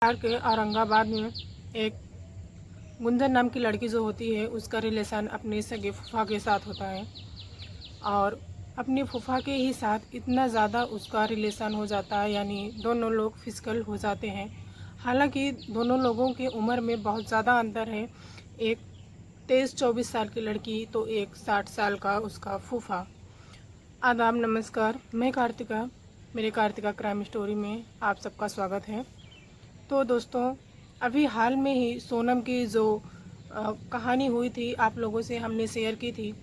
बिहार के औरंगाबाद में एक गुंजन नाम की लड़की जो होती है उसका रिलेशन अपने सगे फूफा के साथ होता है और अपने फूफा के ही साथ इतना ज़्यादा उसका रिलेशन हो जाता है, यानी दोनों लोग फिजिकल हो जाते हैं। हालांकि दोनों लोगों की उम्र में बहुत ज़्यादा अंतर है। एक 23-24 साल की लड़की तो एक 60 साल का उसका फूफा। आदाब, नमस्कार, मैं कार्तिका। मेरे कार्तिका क्राइम स्टोरी में आप सबका स्वागत है। तो दोस्तों, अभी हाल में ही सोनम की जो कहानी हुई थी आप लोगों से हमने शेयर की थी,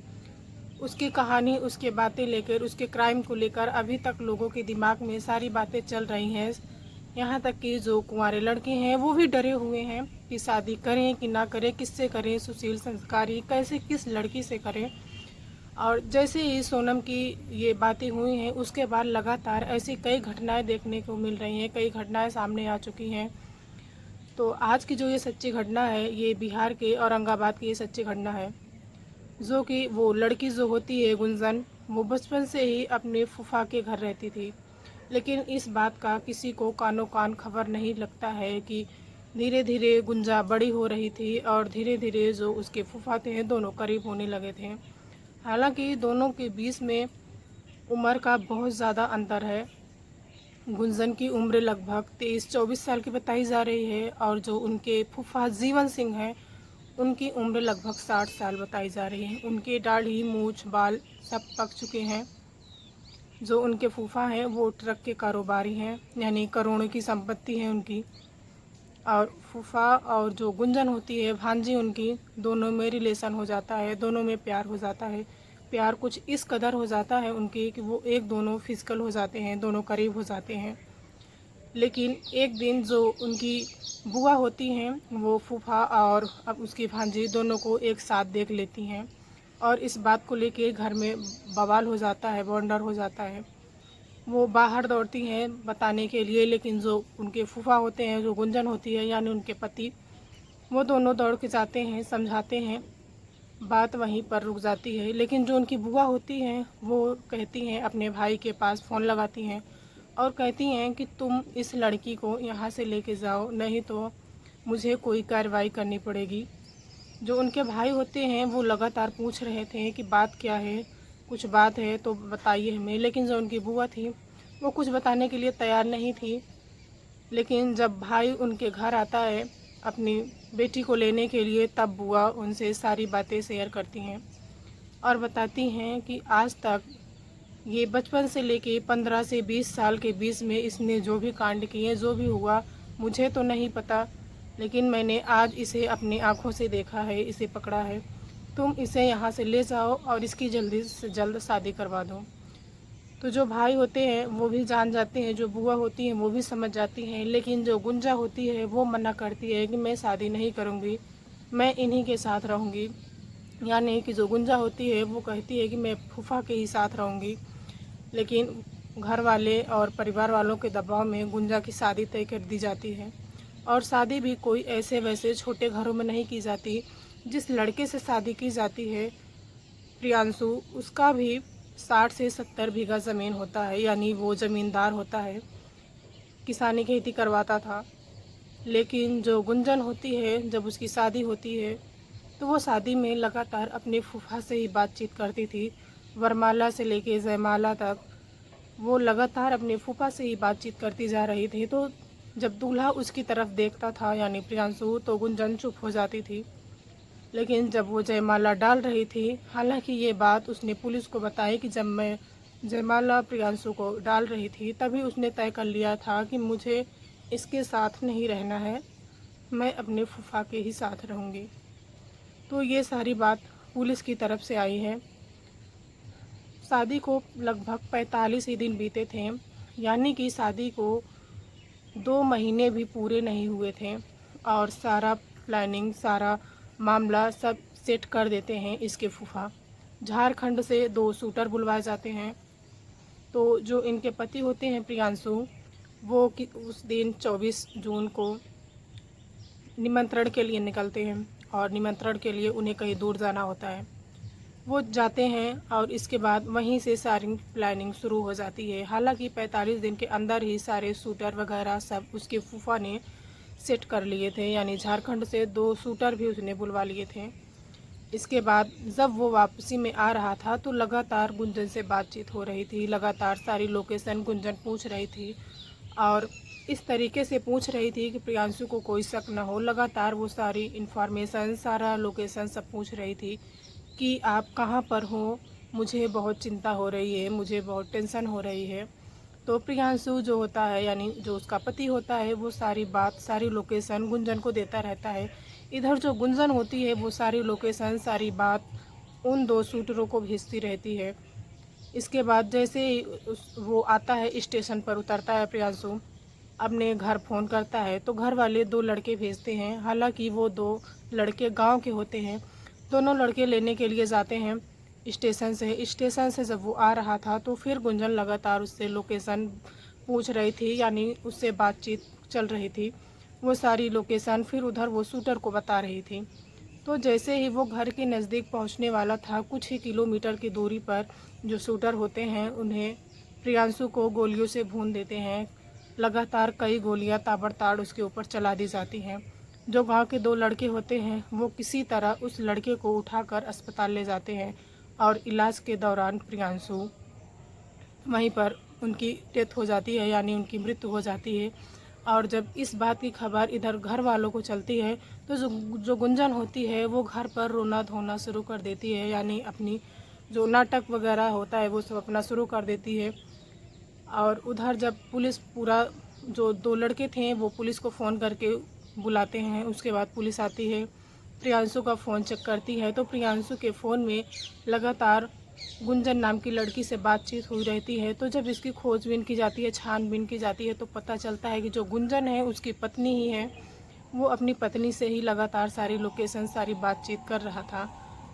उसकी कहानी, उसके बातें लेकर, उसके क्राइम को लेकर अभी तक लोगों के दिमाग में सारी बातें चल रही हैं। यहाँ तक कि जो कुंवारे लड़के हैं वो भी डरे हुए हैं कि शादी करें कि ना करें, किससे करें, सुशील संस्कारी कैसे, किस लड़की से करें। और जैसे ही सोनम की ये बातें हुई हैं उसके बाद लगातार ऐसी कई घटनाएं देखने को मिल रही हैं, कई घटनाएं सामने आ चुकी हैं। तो आज की जो ये सच्ची घटना है, ये बिहार के औरंगाबाद की ये सच्ची घटना है। जो कि वो लड़की जो होती है गुंजन, वो बचपन से ही अपने फूफा के घर रहती थी, लेकिन इस बात का किसी को कानो कान खबर नहीं लगता है कि धीरे धीरे गुंजा बड़ी हो रही थी और धीरे धीरे जो उसके फूफा थे दोनों करीब होने लगे थे। हालांकि दोनों के बीच में उम्र का बहुत ज़्यादा अंतर है। गुंजन की उम्र लगभग 23-24 साल की बताई जा रही है और जो उनके फूफा जीवन सिंह हैं उनकी उम्र लगभग 60 साल बताई जा रही है। उनके दाढ़ी, मूछ, बाल सब पक चुके हैं। जो उनके फूफा हैं वो ट्रक के कारोबारी हैं, यानी करोड़ों की संपत्ति है उनकी। और फूफा और जो गुंजन होती है भांजी उनकी, दोनों में रिलेशन हो जाता है, दोनों में प्यार हो जाता है। प्यार कुछ इस कदर हो जाता है उनकी कि वो एक दोनों फिजिकल हो जाते हैं, दोनों करीब हो जाते हैं। लेकिन एक दिन जो उनकी बुआ होती हैं वो फूफा और अब उसकी भांजी दोनों को एक साथ देख लेती हैं और इस बात को लेके घर में बवाल हो जाता है, बवंडर हो जाता है। वो बाहर दौड़ती हैं बताने के लिए, लेकिन जो उनके फूफा होते हैं, जो गुंजन होती है यानी उनके पति, वो दोनों दौड़ के जाते हैं, समझाते हैं। बात वहीं पर रुक जाती है। लेकिन जो उनकी बुआ होती हैं वो कहती हैं, अपने भाई के पास फ़ोन लगाती हैं और कहती हैं कि तुम इस लड़की को यहाँ से लेके जाओ, नहीं तो मुझे कोई कार्रवाई करनी पड़ेगी। जो उनके भाई होते हैं वो लगातार पूछ रहे थे कि बात क्या है, कुछ बात है तो बताइए हमें। लेकिन जो उनकी बुआ थी वो कुछ बताने के लिए तैयार नहीं थी। लेकिन जब भाई उनके घर आता है अपनी बेटी को लेने के लिए, तब बुआ उनसे सारी बातें शेयर करती हैं और बताती हैं कि आज तक ये बचपन से लेके 15 से 20 साल के बीच में इसने जो भी कांड किए, जो भी हुआ, मुझे तो नहीं पता, लेकिन मैंने आज इसे अपनी आंखों से देखा है, इसे पकड़ा है। तुम इसे यहाँ से ले जाओ और इसकी जल्दी से जल्द शादी करवा दो। तो जो भाई होते हैं वो भी जान जाते हैं, जो बुआ होती हैं वो भी समझ जाती हैं, लेकिन जो गुंजा होती है वो मना करती है कि मैं शादी नहीं करूँगी, मैं इन्हीं के साथ रहूँगी। यानी कि जो गुंजा होती है वो कहती है कि मैं फूफा के ही साथ रहूँगी। लेकिन घर वाले और परिवार वालों के दबाव में गुंजा की शादी तय कर दी जाती है। और शादी भी कोई ऐसे वैसे छोटे घरों में नहीं की जाती। जिस लड़के से शादी की जाती है, प्रियांशु, उसका भी 60 से 70 बीघा ज़मीन होता है, यानी वो ज़मींदार होता है, किसानी खेती करवाता था। लेकिन जो गुंजन होती है, जब उसकी शादी होती है तो वो शादी में लगातार अपने फूफा से ही बातचीत करती थी। वरमाला से लेके जयमाला तक वो लगातार अपने फूफा से ही बातचीत करती जा रही थी। तो जब दूल्हा उसकी तरफ देखता था यानी प्रियांशु, तो गुंजन चुप हो जाती थी। लेकिन जब वो जयमाला डाल रही थी, हालांकि ये बात उसने पुलिस को बताई कि जब मैं जयमाला प्रियांशु को डाल रही थी तभी उसने तय कर लिया था कि मुझे इसके साथ नहीं रहना है, मैं अपने फूफा के ही साथ रहूँगी। तो ये सारी बात पुलिस की तरफ से आई है। शादी को लगभग 45 ही दिन बीते थे, यानी कि शादी को 2 महीने भी पूरे नहीं हुए थे और सारा प्लानिंग, सारा मामला सब सेट कर देते हैं इसके फूफा। झारखंड से 2 शूटर बुलवाए जाते हैं। तो जो इनके पति होते हैं प्रियांशु, वो कि उस दिन 24 जून को निमंत्रण के लिए निकलते हैं और निमंत्रण के लिए उन्हें कहीं दूर जाना होता है। वो जाते हैं और इसके बाद वहीं से सारी प्लानिंग शुरू हो जाती है। हालांकि 45 दिन के अंदर ही सारे शूटर वगैरह सब उसके फूफा ने सेट कर लिए थे, यानी झारखंड से 2 शूटर भी उसने बुलवा लिए थे। इसके बाद जब वो वापसी में आ रहा था तो लगातार गुंजन से बातचीत हो रही थी, लगातार सारी लोकेशन गुंजन पूछ रही थी और इस तरीके से पूछ रही थी कि प्रियांशु को कोई शक न हो। लगातार वो सारी इन्फॉर्मेशन, सारा लोकेशन सब पूछ रही थी कि आप कहाँ पर हो, मुझे बहुत चिंता हो रही है, मुझे बहुत टेंशन हो रही है। तो प्रियांशु जो होता है, यानी जो उसका पति होता है, वो सारी बात, सारी लोकेशन गुंजन को देता रहता है। इधर जो गुंजन होती है वो सारी लोकेशन, सारी बात उन 2 शूटरों को भेजती रहती है। इसके बाद जैसे ही वो आता है, स्टेशन पर उतरता है प्रियांशु, अपने घर फ़ोन करता है तो घर वाले 2 लड़के भेजते हैं। हालांकि वो 2 लड़के गांव के होते हैं। दोनों लड़के लेने के लिए जाते हैं स्टेशन से। स्टेशन से जब वो आ रहा था तो फिर गुंजन लगातार उससे लोकेशन पूछ रही थी, यानी उससे बातचीत चल रही थी। वो सारी लोकेशन फिर उधर वो शूटर को बता रही थी। तो जैसे ही वो घर के नज़दीक पहुंचने वाला था, कुछ ही किलोमीटर की दूरी पर जो शूटर होते हैं उन्हें प्रियांशु को गोलियों से भून देते हैं। लगातार कई गोलियां ताबड़ताड़ उसके ऊपर चला दी जाती हैं। जो गांव के 2 लड़के होते हैं वो किसी तरह उस लड़के को उठाकर अस्पताल ले जाते हैं और इलाज के दौरान प्रियांशु वहीं पर उनकी डेथ हो जाती है, यानी उनकी मृत्यु हो जाती है। और जब इस बात की खबर इधर घर वालों को चलती है तो जो गुंजन होती है वो घर पर रोना धोना शुरू कर देती है, यानी अपनी जो नाटक वगैरह होता है वो सब अपना शुरू कर देती है। और उधर जब पुलिस पूरा, जो 2 लड़के थे वो पुलिस को फ़ोन करके बुलाते हैं। उसके बाद पुलिस आती है, प्रियांशु का फ़ोन चेक करती है तो प्रियांशु के फ़ोन में लगातार गुंजन नाम की लड़की से बातचीत हुई रहती है। तो जब इसकी खोजबीन की जाती है, छानबीन की जाती है, तो पता चलता है कि जो गुंजन है उसकी पत्नी ही है। वो अपनी पत्नी से ही लगातार सारी लोकेशन, सारी बातचीत कर रहा था।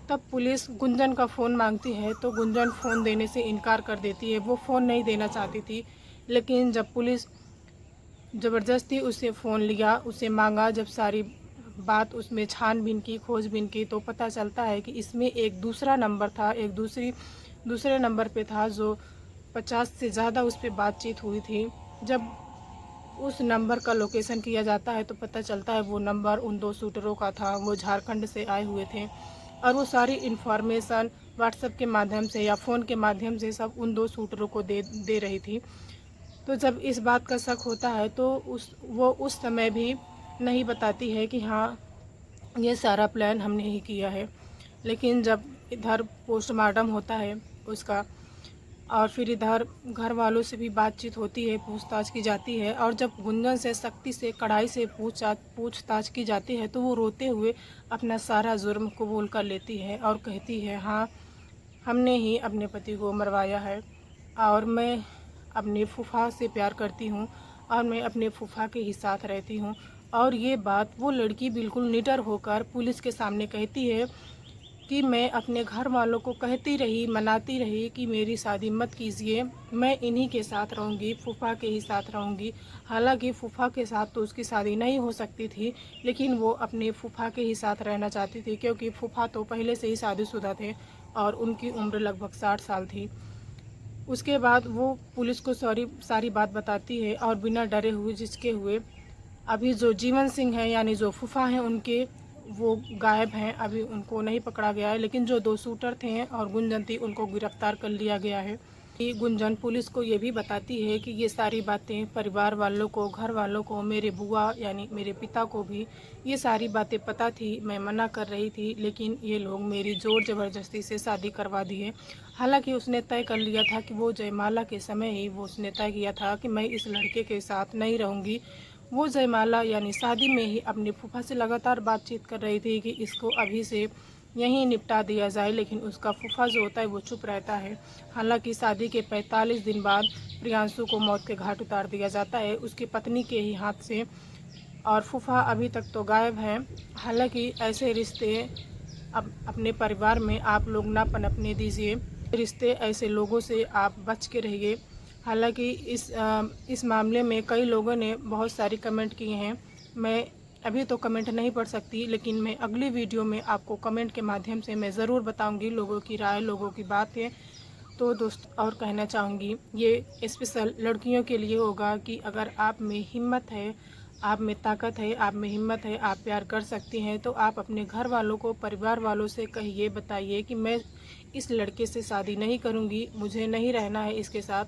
तब पुलिस गुंजन का फ़ोन मांगती है तो गुंजन फ़ोन देने से इनकार कर देती है। वो फ़ोन नहीं देना चाहती थी, लेकिन जब पुलिस ज़बरदस्ती उससे फ़ोन लिया, उसे मांगा, जब सारी बात उसमें छानबीन की, खोजबीन की, तो पता चलता है कि इसमें एक दूसरा नंबर था, एक दूसरे नंबर पे था जो 50 से ज़्यादा उस पर बातचीत हुई थी। जब उस नंबर का लोकेशन किया जाता है तो पता चलता है वो नंबर उन 2 शूटरों का था। वो झारखंड से आए हुए थे और वो सारी इन्फॉर्मेशन व्हाट्सएप के माध्यम से या फ़ोन के माध्यम से सब उन 2 शूटरों को दे रही थी। तो जब इस बात का शक होता है तो वो उस समय भी नहीं बताती है कि हाँ, ये सारा प्लान हमने ही किया है। लेकिन जब इधर पोस्टमार्टम होता है उसका, और फिर इधर घर वालों से भी बातचीत होती है, पूछताछ की जाती है, और जब गुंजन से सख्ती से, कड़ाई से पूछताछ की जाती है तो वो रोते हुए अपना सारा जुर्म कबूल कर लेती है और कहती है, हाँ, हमने ही अपने पति को मरवाया है और मैं अपने फूफा से प्यार करती हूँ और मैं अपने फूफा के ही साथ रहती हूँ। और ये बात वो लड़की बिल्कुल निडर होकर पुलिस के सामने कहती है कि मैं अपने घर वालों को कहती रही, मनाती रही कि मेरी शादी मत कीजिए, मैं इन्हीं के साथ रहूँगी, फूफा के ही साथ रहूँगी। हालांकि फूफा के साथ तो उसकी शादी नहीं हो सकती थी, लेकिन वो अपने फूफा के ही साथ रहना चाहती थी, क्योंकि फूफा तो पहले से ही शादीशुदा थे और उनकी उम्र लगभग 60 साल थी। उसके बाद वो पुलिस को सारी बात बताती है और बिना डरे हुए, झिझके हुए, अभी जो जीवन सिंह हैं, यानी जो फूफा हैं उनके, वो गायब हैं, अभी उनको नहीं पकड़ा गया है। लेकिन जो 2 शूटर थे और गुंजन थी उनको गिरफ्तार कर लिया गया है। कि गुंजन पुलिस को ये भी बताती है कि ये सारी बातें परिवार वालों को, घर वालों को, मेरे बुआ यानी मेरे पिता को भी ये सारी बातें पता थी। मैं मना कर रही थी लेकिन ये लोग मेरी ज़ोर ज़बरदस्ती से शादी करवा दिए। हालांकि उसने तय कर लिया था कि वो जयमाला के समय ही उसने तय किया था कि मैं इस लड़के के साथ नहीं रहूँगी। वो जयमाला यानी शादी में ही अपने फूफा से लगातार बातचीत कर रही थी कि इसको अभी से यहीं निपटा दिया जाए, लेकिन उसका फूफा जो होता है वो चुप रहता है। हालांकि शादी के 45 दिन बाद प्रियांशु को मौत के घाट उतार दिया जाता है उसकी पत्नी के ही हाथ से, और फूफा अभी तक तो गायब हैं। हालांकि ऐसे रिश्ते अब अपने परिवार में आप लोग ना पनपने दीजिए, रिश्ते ऐसे लोगों से आप बच के रहिए। हालांकि इस मामले में कई लोगों ने बहुत सारी कमेंट किए हैं। मैं अभी तो कमेंट नहीं पढ़ सकती, लेकिन मैं अगली वीडियो में आपको कमेंट के माध्यम से मैं ज़रूर बताऊंगी लोगों की राय, लोगों की बातें। तो दोस्त, और कहना चाहूँगी ये स्पेशल लड़कियों के लिए होगा कि अगर आप में हिम्मत है, आप में ताकत है, आप में हिम्मत है, आप प्यार कर सकती हैं, तो आप अपने घर वालों को, परिवार वालों से कहिए, बताइए कि मैं इस लड़के से शादी नहीं करूँगी, मुझे नहीं रहना है इसके साथ,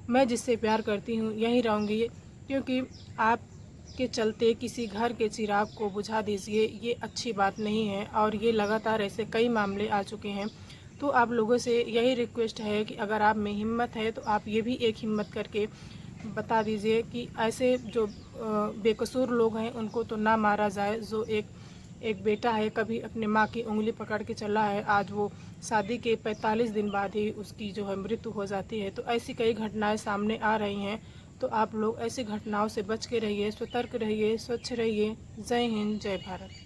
मैं जिससे प्यार करती हूँ यहीं रहूँगी। क्योंकि आपके चलते किसी घर के चिराग को बुझा दीजिए, ये अच्छी बात नहीं है। और ये लगातार ऐसे कई मामले आ चुके हैं। तो आप लोगों से यही रिक्वेस्ट है कि अगर आप में हिम्मत है तो आप ये भी एक हिम्मत करके बता दीजिए कि ऐसे जो बेकसूर लोग हैं उनको तो ना मारा जाए। जो एक बेटा है, कभी अपने माँ की उंगली पकड़ के चला है, आज वो शादी के 45 दिन बाद ही उसकी जो है मृत्यु हो जाती है। तो ऐसी कई घटनाएं सामने आ रही हैं। तो आप लोग ऐसी घटनाओं से बच के रहिए, सतर्क रहिए, स्वच्छ रहिए। जय हिंद, जय भारत।